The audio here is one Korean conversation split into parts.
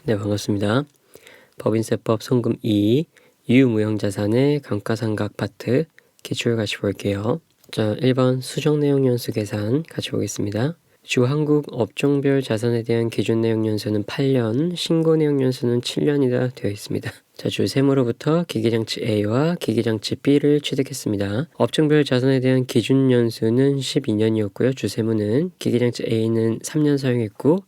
네, 반갑습니다. 법인세법 송금 2 유무형자산의 감가상각 파트 기출 같이 볼게요. 자, 1번 수정내용연수 계산 같이 보겠습니다. 주 한국 업종별 자산에 대한 기준내용연수는 8년, 신고내용연수는 7년이다 되어 있습니다. 자, 주 세무로부터 기계장치 A와 기계장치 B를 취득했습니다. 업종별 자산에 대한 기준연수는 12년이었고요. 주 세무는 기계장치 A는 3년 사용했고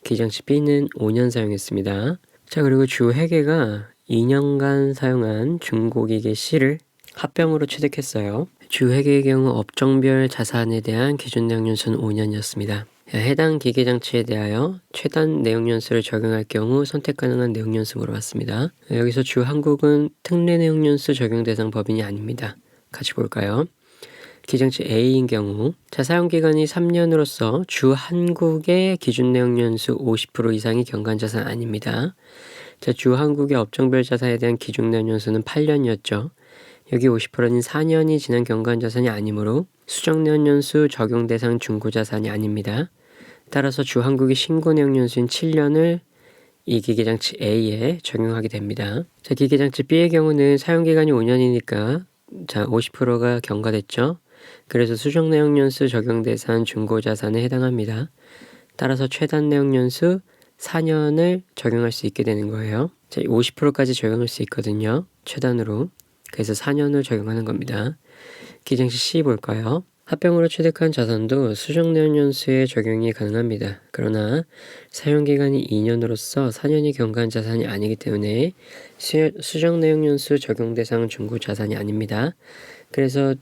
기장치 B는 5년 사용했습니다. 자, 그리고 주 회계가 2년간 사용한 중고기계 C를 합병으로 취득했어요. 주 회계의 경우 업종별 자산에 대한 기준 내용연수는 5년이었습니다. 해당 기계장치에 대하여 최단 내용연수를 적용할 경우 선택 가능한 내용연수 물어봤습니다. 여기서 주 한국은 특례 내용연수 적용 대상 법인이 아닙니다. 같이 볼까요? 기장치 A인 경우 사용기간이 3년으로서 주 한국의 기준 내용 연수 50% 이상이 경관자산 아닙니다. 주 한국의 업종별 자산에 대한 기준 내용 연수는 8년이었죠. 여기 50%는 4년이 지난 경관자산이 아니므로 수정 내용 연수 적용 대상 중고자산이 아닙니다. 따라서 주 한국의 신고 내용 연수인 7년을 이 기계장치 A에 적용하게 됩니다. 기계장치 B의 경우는 사용기간이 5년이니까 50%가 경과됐죠. 그래서 수정 내용 연수 적용 대상 중고자산에 해당합니다. 따라서 최단 내용 연수 4년을 적용할 수 있게 되는 거예요. 50%까지 적용할 수 있거든요. 최단으로. 그래서 4년을 적용하는 겁니다. 기장치 C 볼까요? 합병으로 취득한 자산도 수정 내용 연수에 적용이 가능합니다. 그러나 사용기간이 2년으로서 4년이 경과한 자산이 아니기 때문에 수정 내용 연수 적용 대상 중고자산이 아닙니다. 그래서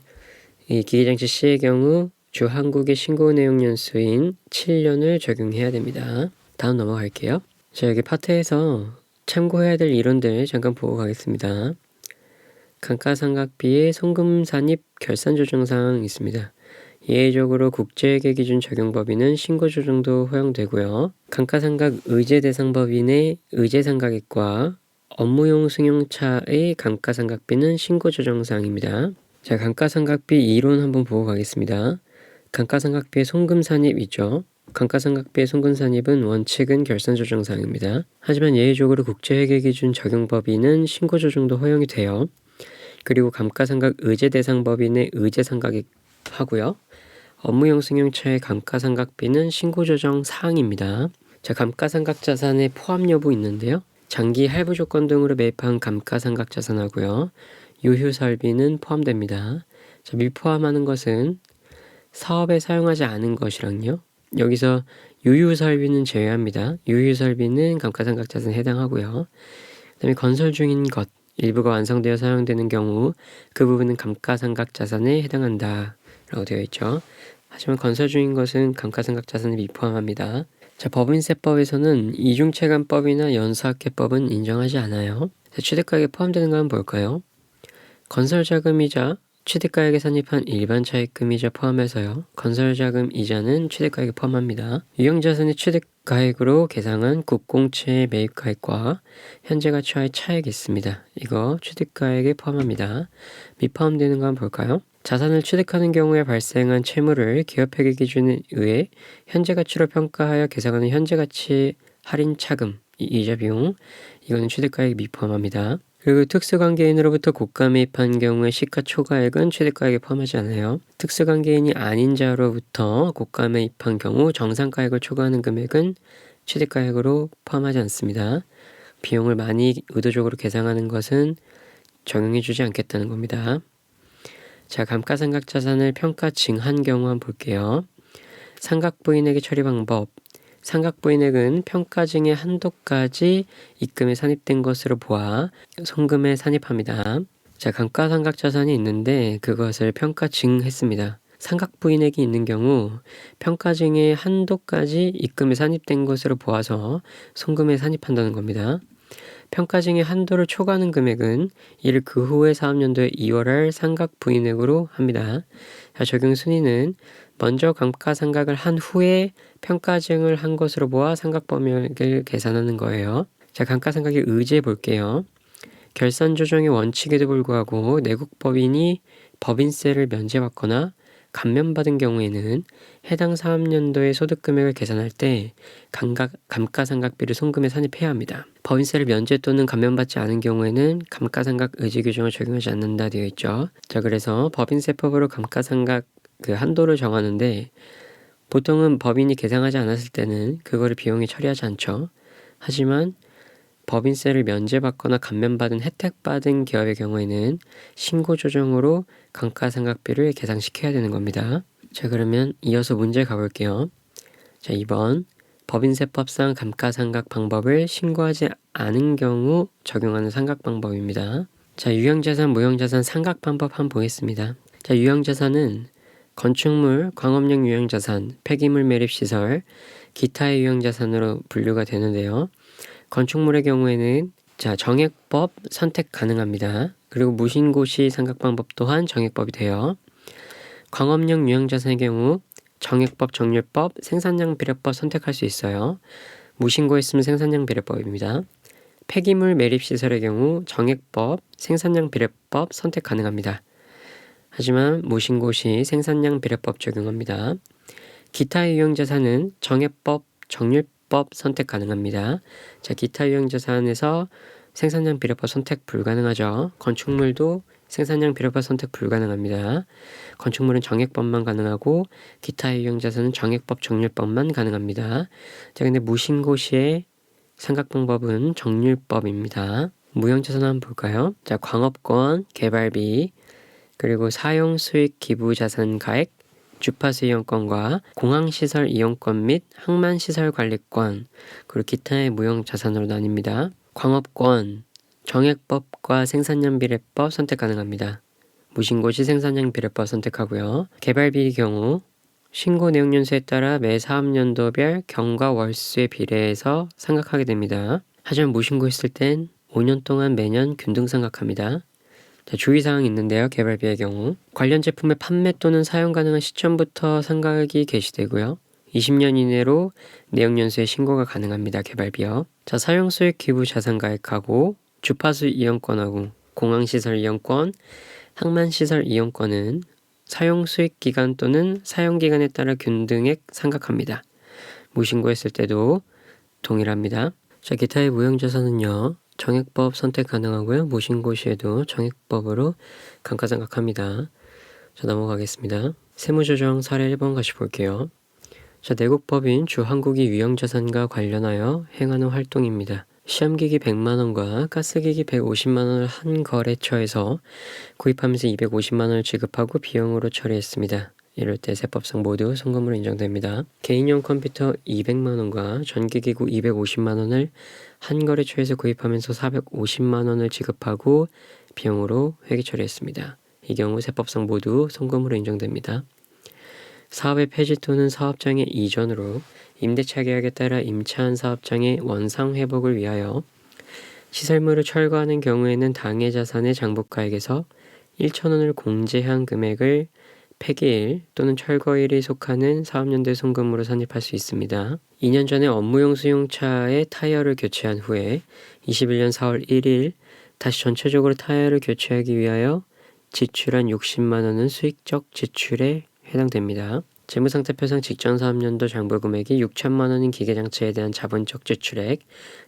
이 기계장치 C의 경우 주 한국의 신고 내용 연수인 7년을 적용해야 됩니다. 다음 넘어갈게요. 자, 여기 파트에서 참고해야 될 이론들 잠깐 보고 가겠습니다. 감가상각비의 송금산입 결산조정사항 있습니다. 예외적으로 국제회계기준 적용법인은 신고조정도 허용되고요. 감가상각 의제대상법인의 의제상각액과 업무용 승용차의 감가상각비는 신고조정사항입니다. 자, 감가상각비 이론 한번 보고 가겠습니다. 감가상각비의 송금산입 있죠. 감가상각비의 송금산입은 원칙은 결산조정사항입니다. 하지만 예외적으로 국제회계기준 적용법인은 신고조정도 허용이 돼요. 그리고 감가상각 의제대상법인의 의제상각액 하고요. 업무용 승용차의 감가상각비는 신고조정 사항입니다. 자, 감가상각 자산의 포함 여부 있는데요. 장기 할부 조건 등으로 매입한 감가상각 자산하고요. 유휴설비는 포함됩니다. 자, 미포함하는 것은 사업에 사용하지 않은 것이랑요. 여기서 유휴설비는 제외합니다. 유휴설비는 감가상각 자산에 해당하고요. 그 다음에 건설 중인 것, 일부가 완성되어 사용되는 경우 그 부분은 감가상각 자산에 해당한다 라고 되어 있죠. 하지만 건설 중인 것은 감가상각 자산에 미포함합니다. 자, 법인세법에서는 이중체감법이나 연수학계법은 인정하지 않아요. 자, 취득가액에 포함되는 거 한번 볼까요? 건설자금이자 취득가액에 산입한 일반 차입금이자 포함해서요. 건설자금 이자는 취득가액에 포함합니다. 유형자산의 취득가액으로 계상한 국공채의 매입가액과 현재가치와의 차액이 있습니다. 이거 취득가액에 포함합니다. 미포함되는 거 한번 볼까요? 자산을 취득하는 경우에 발생한 채무를 기업회계 기준에 의해 현재가치로 평가하여 계상하는 현재가치 할인 차금, 이자 비용, 이거는 취득가액 미포함합니다. 그리고 특수관계인으로부터 고가 매입한 경우에 시가초과액은 취득가액에 포함하지 않아요. 특수관계인이 아닌 자로부터 고가 매입한 경우 정상가액을 초과하는 금액은 취득가액으로 포함하지 않습니다. 비용을 많이 의도적으로 계상하는 것은 적용해주지 않겠다는 겁니다. 자, 감가상각 자산을 평가 증한 경우 한번 볼게요. 상각부인액의 처리 방법. 상각부인액은 평가증의 한도까지 입금에 산입된 것으로 보아 송금에 산입합니다. 자, 감가상각 자산이 있는데 그것을 평가증했습니다. 상각부인액이 있는 경우 평가증의 한도까지 입금에 산입된 것으로 보아서 송금에 산입한다는 겁니다. 평가증의 한도를 초과하는 금액은 이를 그 후의 사업연도에 2월할 상각부인액으로 합니다. 자, 적용 순위는 먼저 감가상각을 한 후에 평가증을 한 것으로 보아 상각범위액을 계산하는 거예요. 자, 감가상각의 의제 볼게요. 결산조정의 원칙에도 불구하고 내국법인이 법인세를 면제받거나 감면받은 경우에는 해당 사업연도의 소득금액을 계산할 때 감가상각비를 송금에 산입해야 합니다. 법인세를 면제 또는 감면받지 않은 경우에는 감가상각 의지 규정을 적용하지 않는다 되어 있죠. 자, 그래서 법인세법으로 감가상각 그 한도를 정하는데 보통은 법인이 계상하지 않았을 때는 그거를 비용에 처리하지 않죠. 하지만 법인세를 면제받거나 감면받은 혜택받은 기업의 경우에는 신고조정으로 감가상각비를 계상시켜야 되는 겁니다. 자, 그러면 이어서 문제 가볼게요. 자, 2번 법인세법상 감가상각 방법을 신고하지 않은 경우 적용하는 상각 방법입니다. 자, 유형자산, 무형자산 상각 방법 한번 보겠습니다. 자, 유형자산은 건축물, 광업용 유형자산, 폐기물 매립시설, 기타의 유형자산으로 분류가 되는데요. 건축물의 경우에는 정액법 선택 가능합니다. 그리고 무신고시 상각 방법 또한 정액법이 돼요. 광업용 유형자산의 경우 정액법, 정률법, 생산량 비례법 선택할 수 있어요. 무신고했으면 생산량 비례법입니다. 폐기물 매립시설의 경우 정액법, 생산량 비례법 선택 가능합니다. 하지만 무신고 시 생산량 비례법 적용합니다. 기타 유형자산은 정액법, 정률법 선택 가능합니다. 자, 기타 유형자산에서 생산량 비례법 선택 불가능하죠. 건축물도 생산량 비례법 선택 불가능합니다. 건축물은 정액법만 가능하고 기타 유형자산은 정액법, 정률법만 가능합니다. 자, 근데 무신고 시의 상각 방법은 정률법입니다. 무형자산 한번 볼까요? 자, 광업권, 개발비, 그리고 사용수익 기부자산 가액, 주파수 이용권과 공항시설 이용권 및 항만시설 관리권, 그리고 기타의 무형자산으로 나뉩니다. 광업권, 정액법과 생산량 비례법 선택 가능합니다. 무신고시 생산량 비례법 선택하고요. 개발비의 경우 신고 내용 연수에 따라 매 사업연도별 경과 월수에 비례해서 상각하게 됩니다. 하지만 무신고했을 땐 5년 동안 매년 균등상각합니다. 자, 주의사항이 있는데요. 개발비의 경우 관련 제품의 판매 또는 사용 가능한 시점부터 상각이 개시되고요. 20년 이내로 내용 연수에 신고가 가능합니다. 개발비요. 자, 사용수익 기부 자산가액하고 주파수 이용권하고 공항시설 이용권, 항만시설 이용권은 사용수익 기간 또는 사용기간에 따라 균등액 상각합니다. 무신고했을 때도 동일합니다. 자, 기타의 무형자산은요. 정액법 선택 가능하고요. 무신고 시에도 정액법으로 감가상각합니다. 자, 넘어가겠습니다. 세무조정 사례 1번 같이 볼게요. 자, 내국법인 주한국이 유형자산과 관련하여 행하는 활동입니다. 시험기기 100만원과 가스기기 150만원을 한 거래처에서 구입하면서 250만원을 지급하고 비용으로 처리했습니다. 이럴 때 세법상 모두 송금으로 인정됩니다. 개인용 컴퓨터 200만원과 전기기구 250만원을 한 거래처에서 구입하면서 450만원을 지급하고 비용으로 회계 처리했습니다. 이 경우 세법상 모두 송금으로 인정됩니다. 사업의 폐지 또는 사업장의 이전으로 임대차 계약에 따라 임차한 사업장의 원상 회복을 위하여 시설물을 철거하는 경우에는 당해 자산의 장부가액에서 1,000원을 공제한 금액을 폐기일 또는 철거일이 속하는 사업연도의 송금으로 산입할 수 있습니다. 2년 전에 업무용 수용차의 타이어를 교체한 후에 21년 4월 1일 다시 전체적으로 타이어를 교체하기 위하여 지출한 60만원은 수익적 지출에 해당됩니다. 재무상태표상 직전 사업연도 장부금액이 6천만원인 기계장치에 대한 자본적 지출액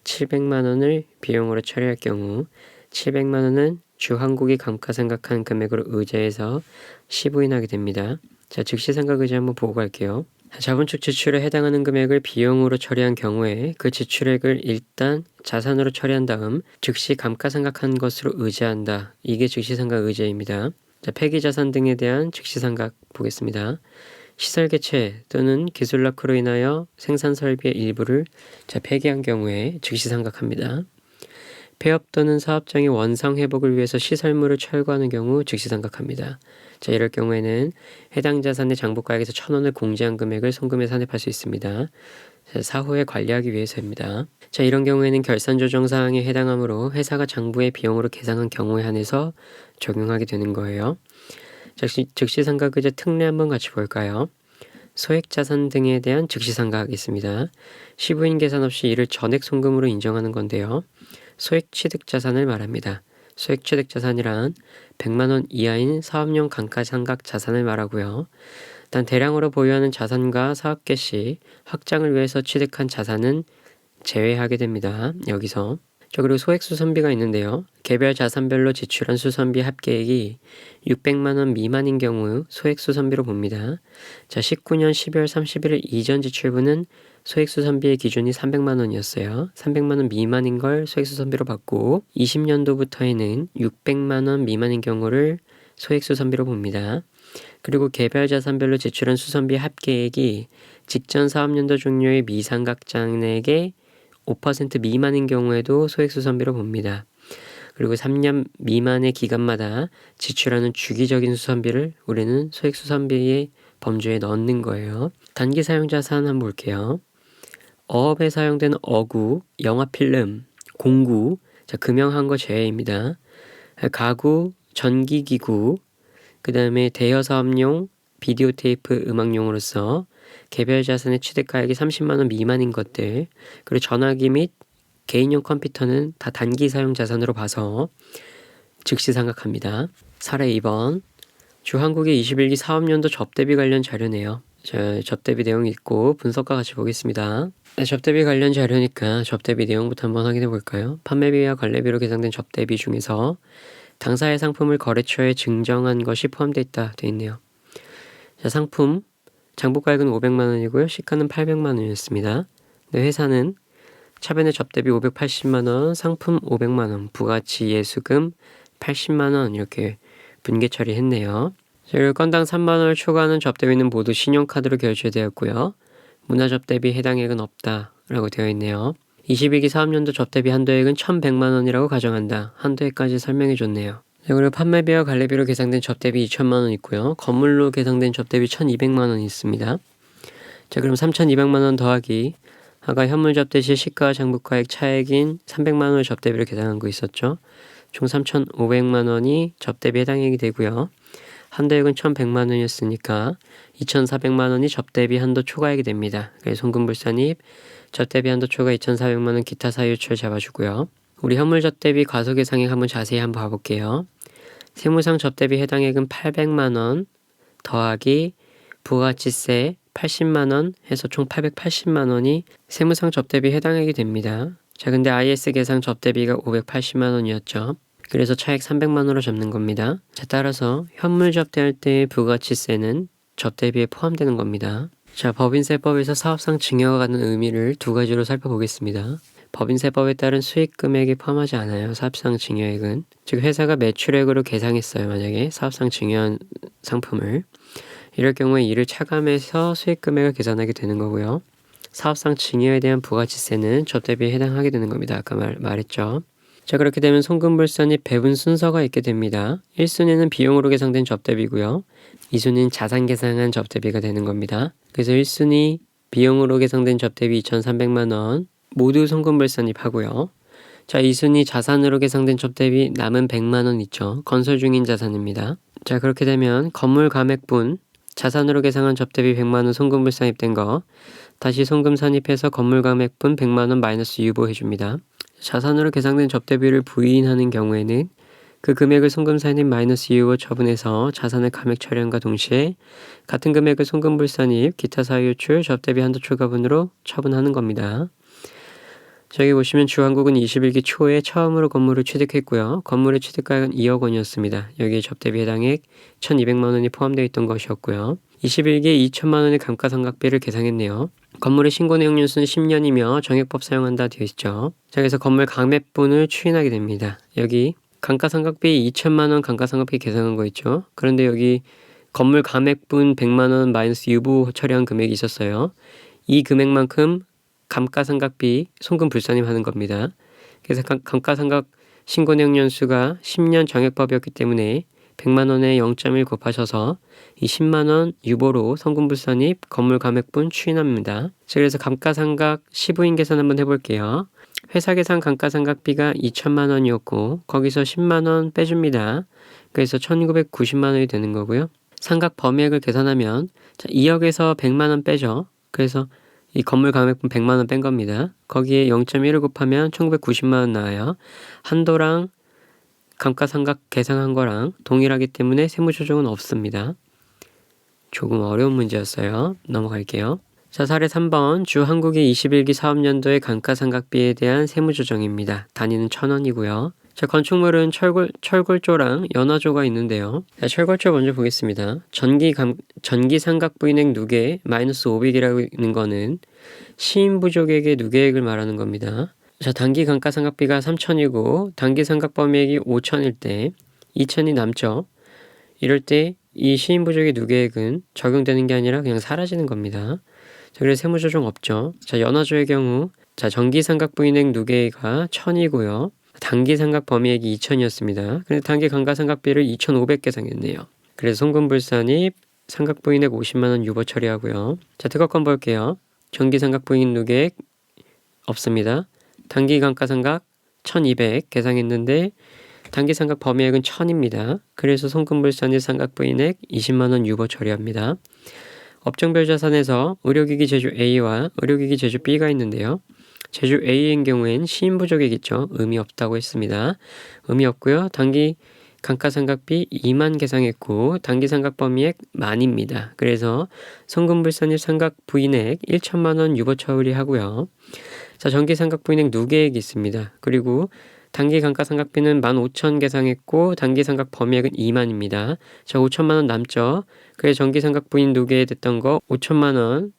700만원을 비용으로 처리할 경우 700만원은 주한국이 감가상각한 금액으로 의제해서 시부인하게 됩니다. 자, 즉시상각 의제 한번 보고 갈게요. 자본적 지출에 해당하는 금액을 비용으로 처리한 경우에 그 지출액을 일단 자산으로 처리한 다음 즉시 감가상각한 것으로 의제한다. 이게 즉시상각 의제입니다. 자, 폐기자산 등에 대한 즉시상각 보겠습니다. 시설 개체 또는 기술 낙후로 인하여 생산 설비의 일부를 폐기한 경우에 즉시상각합니다. 폐업 또는 사업장의 원상 회복을 위해서 시설물을 철거하는 경우 즉시상각합니다. 자, 이럴 경우에는 해당 자산의 장부가액에서 1,000원을 공제한 금액을 송금에 산입할 수 있습니다. 자, 사후에 관리하기 위해서입니다. 자, 이런 경우에는 결산조정 사항에 해당하므로 회사가 장부의 비용으로 계상한 경우에 한해서 적용하게 되는 거예요. 자, 즉시상각 의제 특례 한번 같이 볼까요? 소액자산 등에 대한 즉시상각이 있습니다. 시부인 계산 없이 이를 전액 송금으로 인정하는 건데요. 소액취득자산을 말합니다. 소액 취득 자산이란 100만 원 이하인 사업용 감가상각 자산을 말하고요. 단 대량으로 보유하는 자산과 사업 개시, 확장을 위해서 취득한 자산은 제외하게 됩니다. 여기서. 자, 그리고 소액 수선비가 있는데요. 개별 자산별로 지출한 수선비 합계액이 600만 원 미만인 경우 소액 수선비로 봅니다. 자, 19년 12월 31일 이전 지출분은 소액 수선비의 기준이 300만 원이었어요. 300만 원 미만인 걸 소액 수선비로 받고 20년도부터에는 600만 원 미만인 경우를 소액 수선비로 봅니다. 그리고 개별 자산별로 지출한 수선비 합계액이 직전 사업년도 종료의 미상각장액의 5% 미만인 경우에도 소액수선비로 봅니다. 그리고 3년 미만의 기간마다 지출하는 주기적인 수선비를 우리는 소액수선비의 범주에 넣는 거예요. 단기 사용자산 한번 볼게요. 어업에 사용되는 어구, 영화필름, 공구, 자, 금형한 거 제외입니다. 가구, 전기기구, 그 다음에 대여사업용, 비디오 테이프 음악용으로서 개별 자산의 취득가액이 30만 원 미만인 것들, 그리고 전화기 및 개인용 컴퓨터는 다 단기 사용 자산으로 봐서 즉시 상각합니다. 사례 2번. 주한국의 21기 사업년도 접대비 관련 자료네요. 자, 접대비 내용이 있고 분석과 같이 보겠습니다. 접대비 관련 자료니까 접대비 내용부터 한번 확인해 볼까요? 판매비와 관리비로 계산된 접대비 중에서 당사의 상품을 거래처에 증정한 것이 포함되어 있다 되어 있네요. 자, 상품 장부가액은 500만 원이고요. 시가는 800만 원이었습니다. 네, 회사는 차변의 접대비 580만 원, 상품 500만 원, 부가치 예수금 80만 원 이렇게 분계 처리했네요. 그리고 건당 3만 원을 초과하는 접대비는 모두 신용카드로 결제되었고요. 문화접대비 해당액은 없다라고 되어 있네요. 22기 사업년도 접대비 한도액은 1,100만 원이라고 가정한다. 한도액까지 설명해 줬네요. 그리고 판매비와 관리비로 계상된 접대비 2천만 원 있고요. 건물로 계상된 접대비 1,200만 원이 있습니다. 자, 그럼 3,200만 원 더하기 아까 현물 접대 시 시가 장부가액 차액인 300만 원을 접대비로 계산한 거 있었죠. 총 3,500만 원이 접대비 해당액이 되고요. 한도액은 1,100만 원이었으니까 2,400만 원이 접대비 한도 초과액이 됩니다. 그래서 송금불산입 접대비 한도 초과 2,400만 원 기타 사유출 잡아주고요. 우리 현물 접대비 과소계상액 한번 자세히 한번 봐볼게요. 세무상 접대비 해당액은 800만 원 더하기 부가가치세 80만 원 해서 총 880만 원이 세무상 접대비 해당액이 됩니다. 자, 근데 IS 계상 접대비가 580만 원이었죠. 그래서 차액 300만 원으로 잡는 겁니다. 자, 따라서 현물 접대할 때의 부가가치세는 접대비에 포함되는 겁니다. 자, 법인세법에서 사업상 증여가 갖는 의미를 두 가지로 살펴보겠습니다. 법인세법에 따른 수익 금액에 포함하지 않아요. 사업상 증여액은. 즉 회사가 매출액으로 계상했어요. 만약에 사업상 증여한 상품을. 이럴 경우에 이를 차감해서 수익 금액을 계산하게 되는 거고요. 사업상 증여에 대한 부가치세는 접대비에 해당하게 되는 겁니다. 아까 말했죠. 자, 그렇게 되면 송금불산입 배분 순서가 있게 됩니다. 1순위는 비용으로 계상된 접대비고요. 2순위는 자산 계상한 접대비가 되는 겁니다. 그래서 1순위 비용으로 계상된 접대비 2,300만 원 모두 송금불산입하고요. 자, 2순위 자산으로 계상된 접대비 남은 100만 원 있죠. 건설 중인 자산입니다. 자, 그렇게 되면 건물 감액분 자산으로 계상한 접대비 100만 원 송금불산입된 거 다시 송금 산입해서 건물 감액분 100만 원 마이너스 유보해 줍니다. 자산으로 계상된 접대비를 부인하는 경우에는 그 금액을 송금 산입 마이너스 유보 처분해서 자산을 감액 처리함과 동시에 같은 금액을 송금불산입 기타 사유출 접대비 한도 초과분으로 처분하는 겁니다. 저기 보시면 주한국은 21기 초에 처음으로 건물을 취득했고요. 건물의 취득가액은 2억 원이었습니다. 여기에 접대비 해당액 1,200만 원이 포함되어 있던 것이었고요. 21기에 2천만 원의 감가상각비를 계상했네요. 건물의 신고 내용 연수는 10년이며 정액법 사용한다 되어 있죠. 자, 그래서 건물 감액분을 추인하게 됩니다. 여기 감가상각비 2천만 원 감가상각비 계상한 거 있죠. 그런데 여기 건물 감액분 100만 원 마이너스 유보 처리한 금액이 있었어요. 이 금액만큼 감가상각비 송금 불산입하는 겁니다. 그래서 감가상각 신고 내용 연수가 10년 정액법이었기 때문에 100만 원에 0.1 곱하셔서 이 10만 원 유보로 송금불산입 건물 감액분 추인합니다. 그래서 감가상각 시부인 계산 한번 해볼게요. 회사 계산 감가상각비가 2천만 원이었고 거기서 10만 원 빼줍니다. 그래서 1,990만 원이 되는 거고요. 상각 범위액을 계산하면 2억에서 100만 원 빼죠. 그래서 이 건물 감액분 100만 원 뺀 겁니다. 거기에 0.1을 곱하면 1,990만 원 나와요. 한도랑 감가상각 계산한 거랑 동일하기 때문에 세무조정은 없습니다. 조금 어려운 문제였어요. 넘어갈게요. 자, 사례 3번. 주 한국의 21기 사업년도의 감가상각비에 대한 세무조정입니다. 단위는 1,000원이고요. 자, 건축물은 철골조랑 연화조가 있는데요. 자, 철골조 먼저 보겠습니다. 전기상각부인액 누계 마이너스 500이라고 있는 거는 시인부족액의 누계액을 말하는 겁니다. 자, 단기 감가상각비가 3,000이고 단기 상각범위액이 5,000일 때 2,000이 남죠. 이럴 때 이 시인부족의 누계액은 적용되는 게 아니라 그냥 사라지는 겁니다. 자, 그래서 세무조정 없죠. 자, 연화조의 경우 자, 전기상각부인액 누계가 1,000이고요. 단기 상각 범위액이 2,000이었습니다. 근데 단기 감가상각비를 2,500 계산했네요. 그래서 송금불산입 상각부인액 50만원 유보 처리하고요. 자, 특허권 볼게요. 전기상각부인 누계액 없습니다. 단기 감가상각 1,200 계산했는데 단기 상각 범위액은 1,000입니다. 그래서 송금불산입 상각부인액 20만원 유보 처리합니다. 업종별 자산에서 의료기기 제조 A와 의료기기 제조 B가 있는데요. 제조 A인 경우엔 시인부족액이죠. 의미 없다고 했습니다. 의미 없고요. 단기 감가상각비 2만 계상했고 단기 상각 범위액 만입니다. 그래서 송금불산입 상각 부인액 1,000만원 유보 처리하고요. 자, 전기 상각 부인액 누계액이 있습니다. 그리고 단기 감가상각비는 15,000 계상했고 단기 상각 범위액은 2만입니다. 자, 5,000만원 남죠. 그래서 전기 상각 부인 누계 됐던 거 5,000만원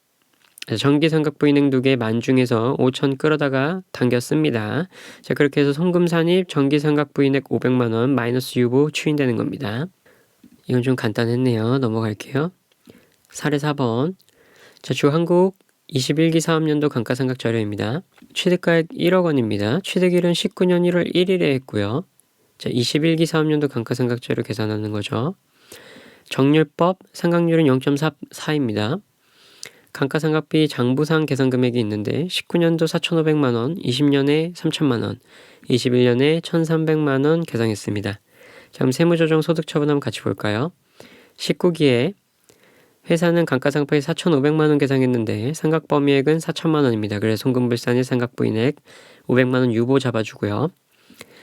전기상각 부인액 누계 만 중에서 5,000 끌어다가 당겼습니다. 자, 그렇게 해서 송금산입 전기상각 부인액 500만원 마이너스 유보 추인되는 겁니다. 이건 좀 간단했네요. 넘어갈게요. 사례 4번. 자, 주 한국 21기 사업년도 감가상각 자료입니다. 취득가액 1억 원입니다. 취득일은 19년 1월 1일에 했고요. 자, 21기 사업년도 감가상각 자료 계산하는 거죠. 정률법 상각률은 0.44입니다. 감가상각비 장부상 계산금액이 있는데 19년도 4,500만원, 20년에 3,000만원, 21년에 1,300만원 계산했습니다. 자, 그럼 세무조정 소득처분 한번 같이 볼까요? 19기에 회사는 감가상각비 4,500만원 계산했는데 상각범위액은 4,000만원입니다. 그래서 송금불산의 상각부인액 500만원 유보 잡아주고요.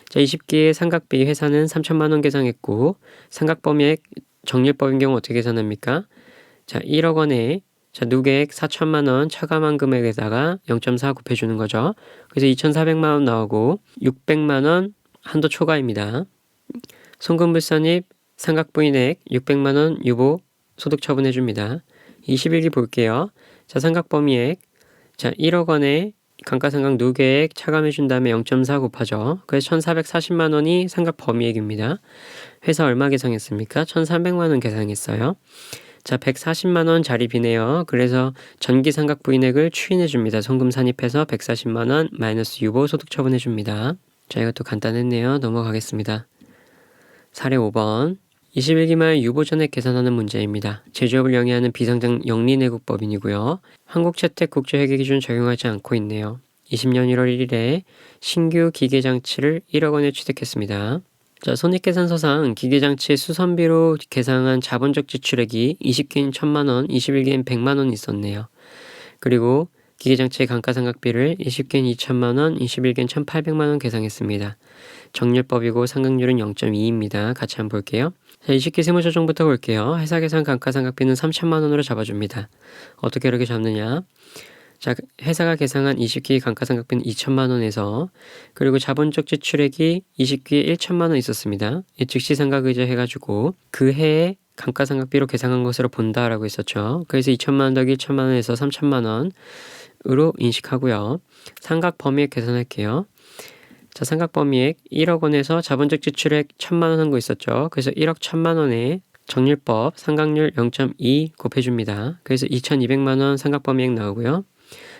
자, 20기에 상각비 회사는 3,000만원 계산했고 상각범위액 정률법인 경우 어떻게 계산합니까? 자, 1억 원에 자, 누계액 4,000만원 차감한 금액에다가 0.4 곱해주는 거죠. 그래서 2,400만원 나오고 600만원 한도 초과입니다. 송금불산입 상각부인액 600만원 유보 소득 처분해줍니다. 21기 볼게요. 자, 상각범위액 자, 1억 원에 감가상각 누계액 차감해준 다음에 0.4 곱하죠. 그래서 1,440만원이 상각범위액입니다. 회사 얼마 계상했습니까? 1,300만원 계상했어요. 자, 140만원 자리비네요. 그래서 전기상각 부인액을 추인해줍니다. 송금 산입해서 140만원 마이너스 유보 소득 처분해줍니다. 자, 이것도 간단했네요. 넘어가겠습니다. 사례 5번. 21기 말 유보전액 계산하는 문제입니다. 제조업을 영위하는 비상장 영리내국법인이고요. 한국채택국제회계기준 적용하지 않고 있네요. 20년 1월 1일에 신규 기계장치를 1억 원에 취득했습니다. 자, 손익계산서상 기계장치의 수선비로 계상한 자본적 지출액이 20기엔 1,000만원, 21기엔 100만원 있었네요. 그리고 기계장치의 감가상각비를 20기엔 2,000만원, 21기엔 1,800만원 계상했습니다. 정률법이고 상각률은 0.2입니다. 같이 한번 볼게요. 자, 20기 세무조정부터 볼게요. 회사 계산 감가상각비는 3,000만원으로 잡아줍니다. 어떻게 이렇게 잡느냐? 자, 회사가 계상한 20기 감가상각비는 2,000만원에서 그리고 자본적 지출액이 20기에 1,000만원 있었습니다. 즉시상각의제 해가지고 그 해에 감가상각비로 계상한 것으로 본다라고 했었죠. 그래서 2,000만원 더하기 1,000만원에서 3,000만원으로 인식하고요. 상각 범위액 계산할게요. 자, 상각 범위액 1억 원에서 자본적 지출액 1,000만원 한 거 있었죠. 그래서 1억 1,000만원에 정률법 상각률 0.2 곱해줍니다. 그래서 2,200만원 상각 범위액 나오고요.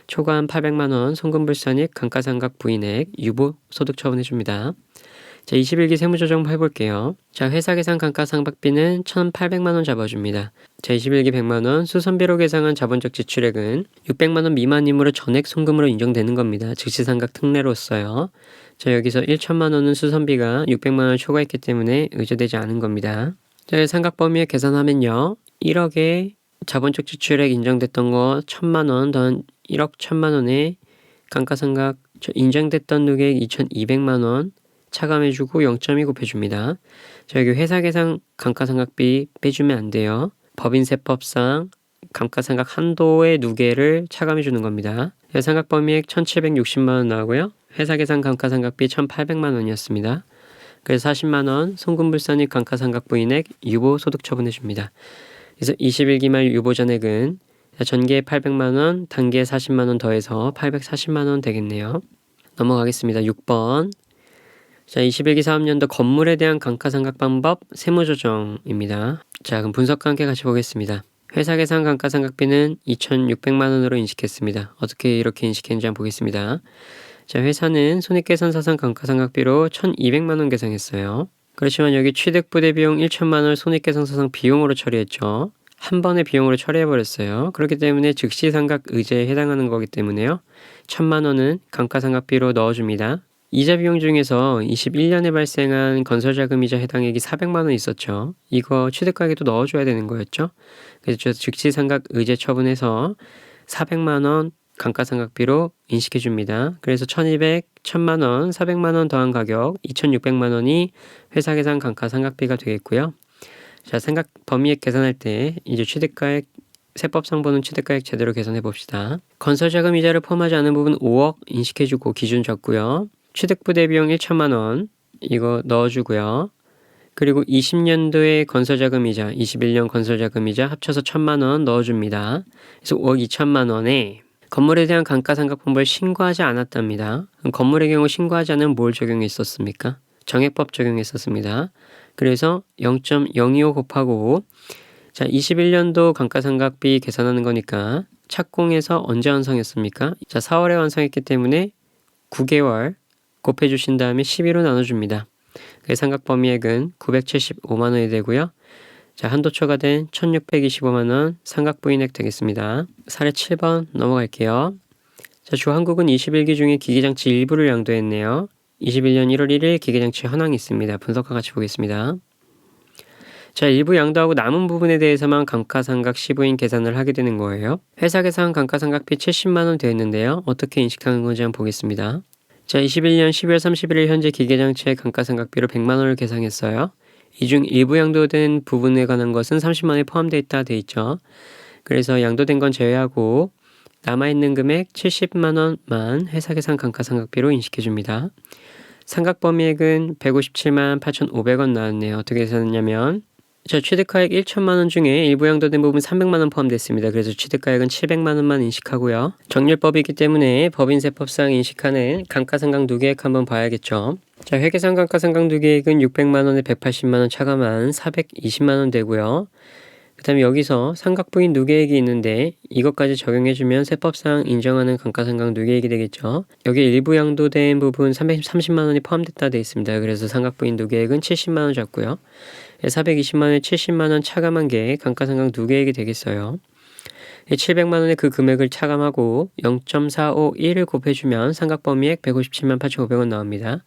초과한 800만원 송금불산입 감가상각 부인액 유보 소득 처분해줍니다. 자, 21기 세무조정 해볼게요. 자, 회사 계산 감가상각비는 1,800만원 잡아줍니다. 자, 21기 100만원 수선비로 계상한 자본적 지출액은 600만원 미만이므로 전액 송금으로 인정되는 겁니다. 즉시상각 특례로서요. 자, 여기서 1,000만원은 수선비가 600만원을 초과했기 때문에 의제되지 않은 겁니다. 자, 상각범위에 계산하면요. 1억에 자본적 지출액 인정됐던 거 1,000만원 더 1억 1,000만원에 감가상각 인정됐던 누계액 2,200만원 차감해주고 0.2 곱해줍니다. 자, 여기 회사계산 감가상각비 빼주면 안 돼요. 법인세법상 감가상각 한도의 누계를 차감해주는 겁니다. 상각범위액 1,760만원 나오고요. 회사계산 감가상각비 1,800만원이었습니다. 그래서 40만원 송금불산입 감가상각부인액 유보 소득 처분해줍니다. 그래서 21기 말 유보 잔액은 전기에 800만원, 단기에 40만원 더해서 840만원 되겠네요. 넘어가겠습니다. 6번. 자, 21기 사업년도 건물에 대한 감가상각 방법 세무조정입니다. 자, 그럼 분석과 함께 같이 보겠습니다. 회사계산 감가상각비는 2,600만원으로 인식했습니다. 어떻게 이렇게 인식했는지 한번 보겠습니다. 자, 회사는 손익계산사상 감가상각비로 1,200만원 계상했어요. 그렇지만 여기 취득부대 비용 1,000만원을 손익계산사상 비용으로 처리했죠. 한 번의 비용으로 처리해버렸어요. 그렇기 때문에 즉시상각 의제에 해당하는 거기 때문에요. 1,000만원은 감가상각비로 넣어줍니다. 이자 비용 중에서 21년에 발생한 건설자금이자 해당액이 400만원 있었죠. 이거 취득가액에도 넣어줘야 되는 거였죠. 그래서 즉시상각 의제 처분해서 400만원 감가상각비로 인식해줍니다. 그래서 1,200, 1,000만원, 400만원 더한 가격 2,600만원이 회사계산 감가상각비가 되겠고요. 자, 상각 범위액 계산할 때 이제 취득가액 세법상 보는 취득가액 제대로 계산해 봅시다. 건설자금 이자를 포함하지 않은 부분 5억 인식해주고 기준 적고요. 취득부대 비용 1,000만원 이거 넣어주고요. 그리고 20년도에 건설자금 이자, 21년 건설자금 이자 합쳐서 1,000만원 넣어줍니다. 그래서 5억 2천만원에 건물에 대한 감가상각분법을 신고하지 않았답니다. 건물의 경우 신고하지 않으면 뭘 적용했었습니까? 정액법 적용했었습니다. 그래서 0.025 곱하고 자, 21년도 감가상각비 계산하는 거니까 착공해서 언제 완성했습니까? 자, 4월에 완성했기 때문에 9개월 곱해주신 다음에 12로 나눠줍니다. 그래서 상각범위액은 975만원이 되고요. 자, 한도초가 된 1,625만원 상각부인액 되겠습니다. 사례 7번 넘어갈게요. 자, 주한국은 21기 중에 기계장치 일부를 양도했네요. 21년 1월 1일 기계장치 현황이 있습니다. 분석과 같이 보겠습니다. 자, 일부 양도하고 남은 부분에 대해서만 감가상각 시부인 계산을 하게 되는 거예요. 회사계산 감가상각비 70만원 되었는데요. 어떻게 인식하는 건지 한번 보겠습니다. 자, 21년 12월 31일 현재 기계장치의 감가상각비로 100만원을 계상했어요. 이 중 일부 양도된 부분에 관한 것은 30만원에 포함되어 있다 돼 있죠. 그래서 양도된 건 제외하고 남아있는 금액 70만원만 회사계산 감가상각비로 인식해줍니다. 상각범위액은 157만 8,500원 나왔네요. 어떻게 계산했냐면 자, 취득가액 1,000만원 중에 일부 양도된 부분 300만원 포함됐습니다. 그래서 취득가액은 700만원만 인식하고요. 정률법이기 때문에 법인세법상 인식하는 감가상각 누계액 한번 봐야겠죠. 자, 회계상 감가상각 누계액은 600만원에 180만원 차감한 420만원 되고요. 그 다음에 여기서 상각부인 누계액이 있는데 이것까지 적용해주면 세법상 인정하는 감가상각 누계액이 되겠죠. 여기 일부 양도된 부분 330만원이 포함됐다 되어 있습니다. 그래서 상각부인 누계액은 70만원 잡고요. 420만원에 70만원 차감한 게 감가상각 누계액이 되겠어요. 700만원의 그 금액을 차감하고 0.451을 곱해주면 상각범위액 157만 8,500원 나옵니다.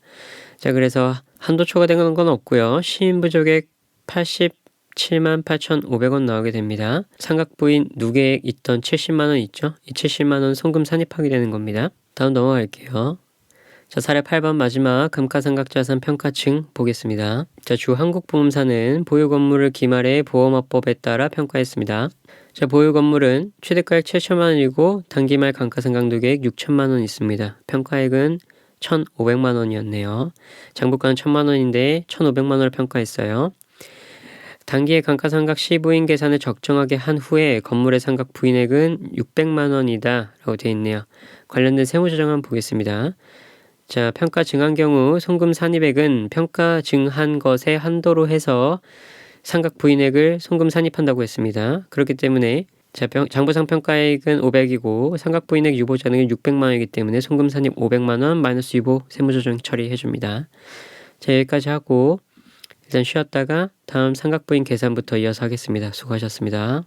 자, 그래서 한도 초과된 건 없고요. 시인부족액 87만 8,500원 나오게 됩니다. 상각부인 누계액 있던 70만원 있죠? 이 70만원 송금 산입하게 되는 겁니다. 다음 넘어갈게요. 자, 사례 8번 마지막 감가상각자산 평가층 보겠습니다. 자, 주한국보험사는 보유 건물을 기말에 보험업법에 따라 평가했습니다. 자, 보유 건물은 취득가액 7천만원이고 단기말 감가상각 누계액 6천만원 있습니다. 평가액은 1,500만원이었네요. 장부가는 1,000만원인데 1,500만원을 평가했어요. 단기의 감가상각 시부인 계산을 적정하게 한 후에 건물의 상각 부인액은 600만원이다 라고 되어 있네요. 관련된 세무조정 한번 보겠습니다. 자, 평가 증한 경우 송금 산입액은 평가 증한 것의 한도로 해서 상각 부인액을 송금 산입한다고 했습니다. 그렇기 때문에 자, 장부상 평가액은 500이고 상각 부인액 유보 잔액은 600만원이기 때문에 송금 산입 500만원 마이너스 유보 세무조정 처리해 줍니다. 자, 여기까지 하고 일단 쉬었다가 다음 상각 부인 계산부터 이어서 하겠습니다. 수고하셨습니다.